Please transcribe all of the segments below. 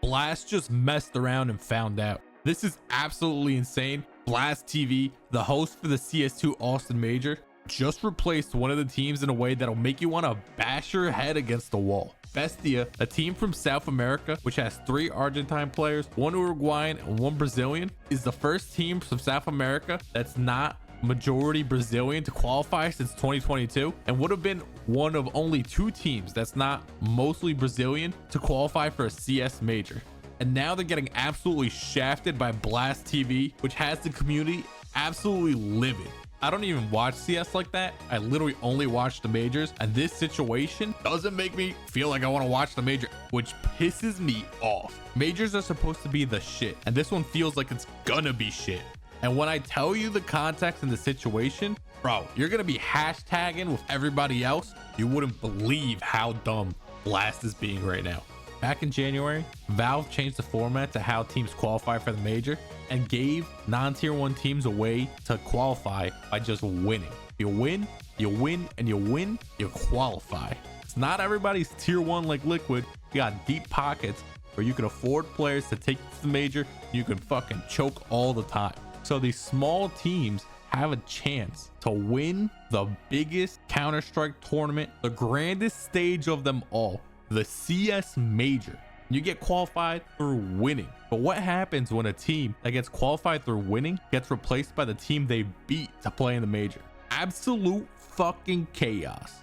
Blast just messed around and found out. This is absolutely insane. BlastTv, the host for the CS2 Austin Major, just replaced one of the teams in a way that'll make you want to bash your head against the wall. Bestia, a team from South America, which has 3 Argentine players, 1 Uruguayan, and 1 Brazilian, is the first team from South America that's not majority Brazilian to qualify since 2022, and would have been one of only 2 teams that's not mostly Brazilian to qualify for a CS major. And now they're getting absolutely shafted by BlastTv, which has the community absolutely livid. I don't even watch CS like that. I literally only watch the majors, and this situation doesn't make me feel like I want to watch the major, which pisses me off. Majors are supposed to be the shit, and this one feels like it's gonna be shit. And when I tell you the context and the situation, bro, you're gonna be hashtagging with everybody else. You wouldn't believe how dumb Blast is being right now. Back in January, Valve changed the format to how teams qualify for the major and gave non-tier 1 teams a way to qualify by just winning. You win, you win, and you win, you qualify. It's not everybody's tier 1 like Liquid. You got deep pockets where you can afford players to take you to the major. You can fucking choke all the time. So these small teams have a chance to win the biggest Counter-Strike tournament, the grandest stage of them all, the CS Major. You get qualified through winning. But what happens when a team that gets qualified through winning gets replaced by the team they beat to play in the major? Absolute fucking chaos.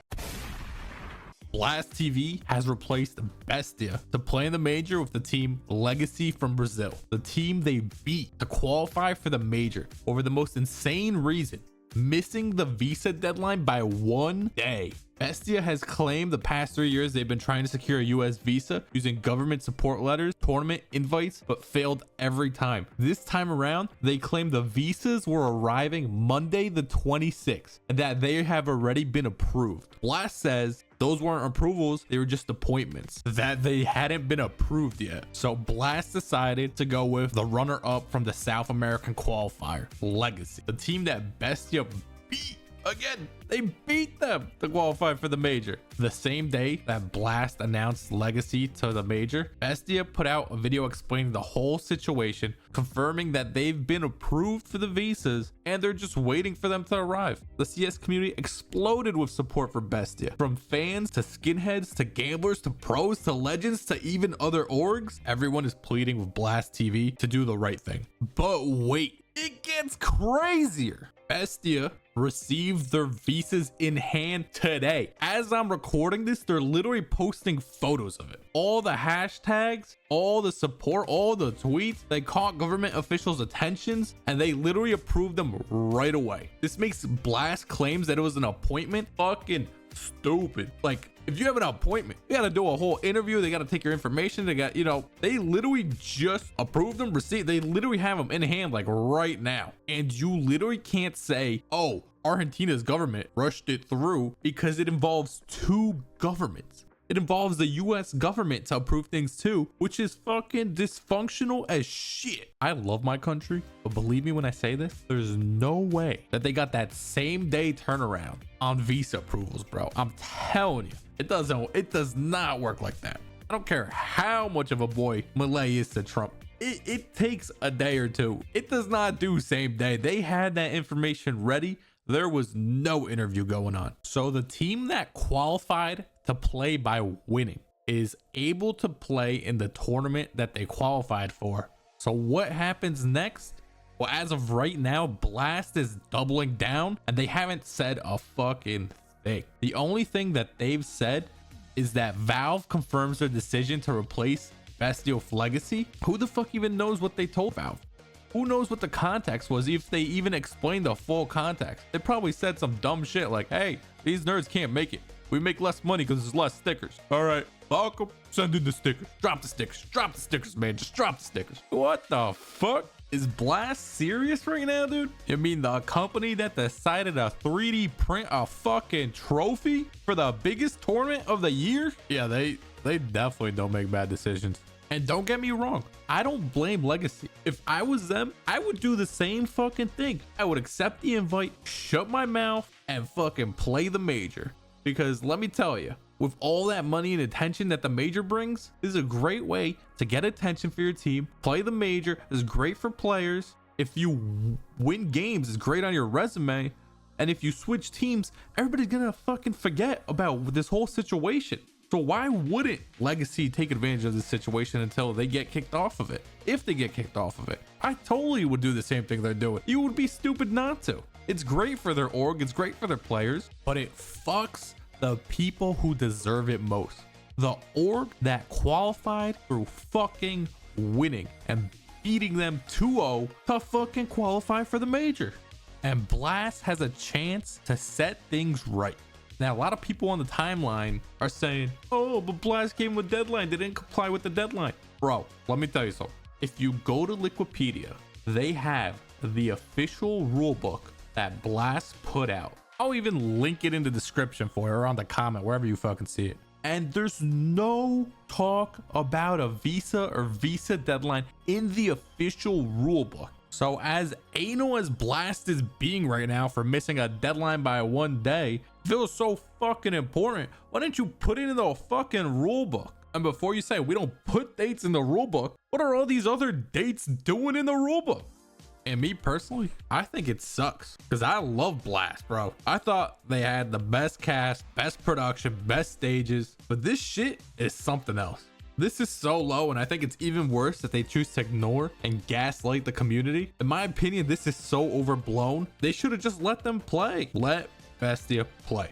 BlastTv has replaced Bestia to play in the major with the team Legacy from Brazil, the team they beat to qualify for the major over the most insane reason: missing the visa deadline by 1 day. Bestia has claimed the past 3 years they've been trying to secure a US visa using government support letters, tournament invites, but failed every time. This time around, they claim the visas were arriving Monday the 26th and that they have already been approved. Blast says those weren't approvals, they were just appointments, that they hadn't been approved yet. So Blast decided to go with the runner-up from the South American qualifier, Legacy, the team that Bestia beat. Again, they beat them to qualify for the major. The same day that Blast announced Legacy to the major, Bestia put out a video explaining the whole situation, confirming that they've been approved for the visas and they're just waiting for them to arrive. The CS community exploded with support for Bestia. From fans to skinheads to gamblers to pros to legends to even other orgs, everyone is pleading with BlastTv to do the right thing. But wait, it gets crazier. Bestia received their visas in hand today. As I'm recording this, they're literally posting photos of it. All the hashtags, all the support, all the tweets, they caught government officials' attentions and they literally approved them right away. This makes Blast claims that it was an appointment fucking stupid. Like, if you have an appointment, you gotta do a whole interview, they gotta take your information, they got, you know, they literally just approved them, received, they literally have them in hand like right now. And you literally can't say, oh, Argentina's government rushed it through, because it involves 2 governments. It involves the US government to approve things too, which is fucking dysfunctional as shit. I love my country, but believe me when I say this, there's no way that they got that same day turnaround on visa approvals, bro. I'm telling you, it does not work like that. I don't care how much of a boy Malay is to Trump. It takes a day or 2. It does not do same day. They had that information ready. There was no interview going on. So the team that qualified to play by winning is able to play in the tournament that they qualified for. So what happens next? Well, as of right now, Blast is doubling down and they haven't said a fucking thing. The only thing that they've said is that Valve confirms their decision to replace Bestia with Legacy. Who the fuck even knows what they told Valve? Who knows what the context was, if they even explained the full context? They probably said some dumb shit like, hey, these nerds can't make it. We make less money because there's less stickers. All right, welcome. Send in the stickers. Drop the stickers. Drop the stickers, man. Just drop the stickers. What the fuck? Is Blast serious right now, dude? You mean the company that decided to 3D print a fucking trophy for the biggest tournament of the year? Yeah, they definitely don't make bad decisions. And don't get me wrong, I don't blame Legacy. If I was them, I would do the same fucking thing. I would accept the invite, shut my mouth, and fucking play the major. Because let me tell you, With all that money and attention that the major brings, this is a great way to get attention for your team. Play the major is great for players. If you win games, it's great on your resume. And if you switch teams, everybody's gonna fucking forget about this whole situation. So why wouldn't Legacy take advantage of this situation until they get kicked off of it? If they get kicked off of it, I totally would do the same thing they're doing. You would be stupid not to. It's great for their org, it's great for their players, but it fucks the people who deserve it most. The org that qualified through fucking winning and beating them 2-0 to fucking qualify for the major. And Blast has a chance to set things right. Now, a lot of people on the timeline are saying, oh, but Blast gave them a deadline. They didn't comply with the deadline. Bro, let me tell you something. If you go to Wikipedia, they have the official rulebook that Blast put out. I'll even link it in the description for you or on the comment, wherever you fucking see it. And there's no talk about a visa or visa deadline in the official rulebook. So as anal as Blast is being right now for missing a deadline by 1 day, feels so fucking important. Why didn't you put it in the fucking rulebook? And before you say we don't put dates in the rulebook, what are all these other dates doing in the rulebook? And me personally, I think it sucks because I love Blast, bro. I thought they had the best cast, best production, best stages, but this shit is something else. This is so low, and I think it's even worse that they choose to ignore and gaslight the community. In my opinion, this is so overblown. They should have just let them play. Let Bestia play.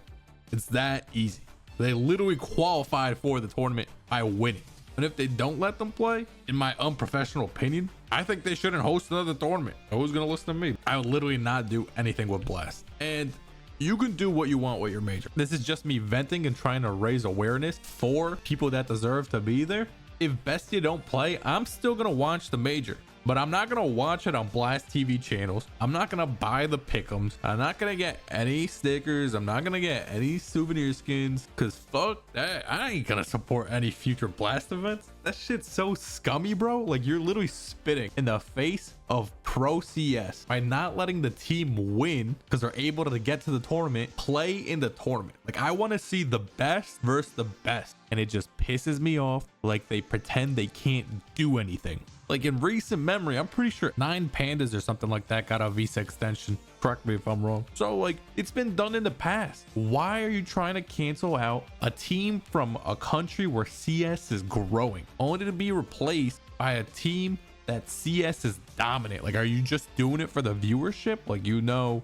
It's that easy. They literally qualified for the tournament by winning. And if they don't let them play, in my unprofessional opinion, I think they shouldn't host another tournament. Who's gonna listen to me? I would literally not do anything with Blast. And you can do what you want with your major. This is just me venting and trying to raise awareness for people that deserve to be there. If Bestia don't play, I'm still gonna watch the major, but I'm not gonna watch it on BlastTv channels. I'm not gonna buy the pick'ems. I'm not gonna get any stickers. I'm not gonna get any souvenir skins, because fuck that. I ain't gonna support any future Blast events. That shit's so scummy, bro. Like, you're literally spitting in the face of pro CS by not letting the team win because they're able to get to the tournament, play in the tournament. Like, I want to see the best versus the best, and it just pisses me off. Like, they pretend they can't do anything. Like, in recent memory, I'm pretty sure 9 Pandas or something like that got a visa extension. Correct me if I'm wrong. So, like, it's been done in the past. Why are you trying to cancel out a team from a country where CS is growing, only to be replaced by a team that CS is dominant? Like, are you just doing it for the viewership? Like, you know,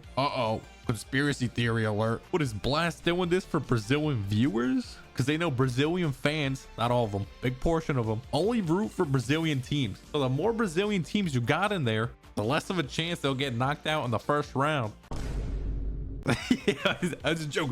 conspiracy theory alert. What is Blast doing this for Brazilian viewers? Because they know Brazilian fans, not all of them, big portion of them, only root for Brazilian teams. So the more Brazilian teams you got in there, the less of a chance they'll get knocked out in the first round. Yeah, it's a joke.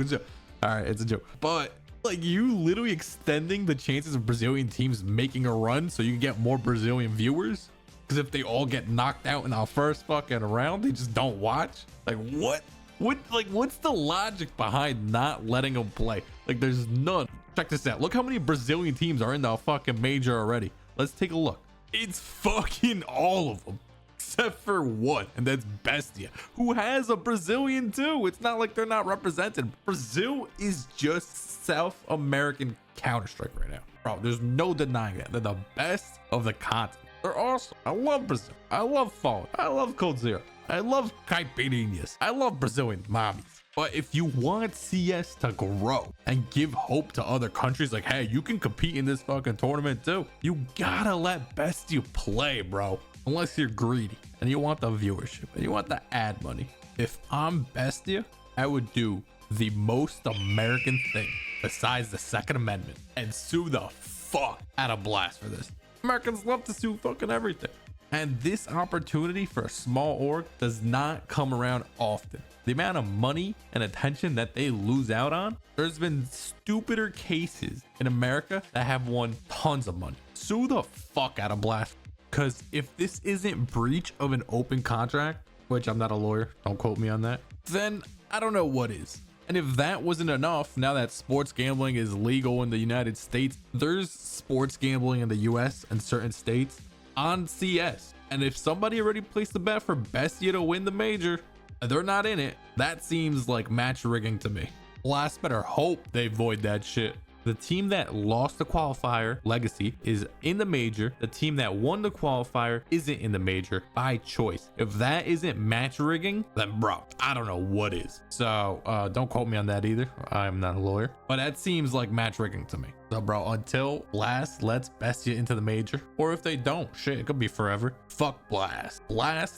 All right, it's a joke. But like, you literally extending the chances of Brazilian teams making a run so you can get more Brazilian viewers. Because if they all get knocked out in our first fucking round, they just don't watch. Like, what? What's the logic behind not letting them play? Like, there's none. Check this out. Look how many Brazilian teams are in the fucking major already. Let's take a look. It's fucking all of them, except for one, and that's Bestia, who has a Brazilian too. It's not like they're not represented. Brazil is just South American Counter-Strike right now, bro. There's no denying that. They're the best of the continent. They're awesome. I love Brazil. I love Fallen. I love Cold Zero. I love caipirinhas. I love Brazilian mommies. But if you want CS to grow and give hope to other countries, like, hey, you can compete in this fucking tournament too, you gotta let Bestia play, bro. Unless you're greedy and you want the viewership and you want the ad money. If I'm Bestia, I would do the most American thing besides the Second Amendment and sue the fuck out of Blast for this. Americans love to sue fucking everything. And this opportunity for a small org does not come around often. The amount of money and attention that they lose out on, there's been stupider cases in America that have won tons of money. Sue the fuck out of Blast. Because if this isn't breach of an open contract, which I'm not a lawyer, don't quote me on that, then I don't know what is. And if that wasn't enough, now that sports gambling is legal in the United States, there's sports gambling in the US and certain states on CS. And if somebody already placed a bet for Bestia to win the major, and they're not in it, that seems like match rigging to me. Blast better hope they void that shit. The team that lost the qualifier, Legacy, is in the major. The team that won the qualifier isn't in the major by choice. If that isn't match rigging, then bro, I don't know what is. So don't quote me on that either. I'm not a lawyer, but that seems like match rigging to me. So bro, until Blast lets Bestia into the major, or if they don't, shit, it could be forever. Fuck Blast,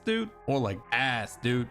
dude, or like ass, dude.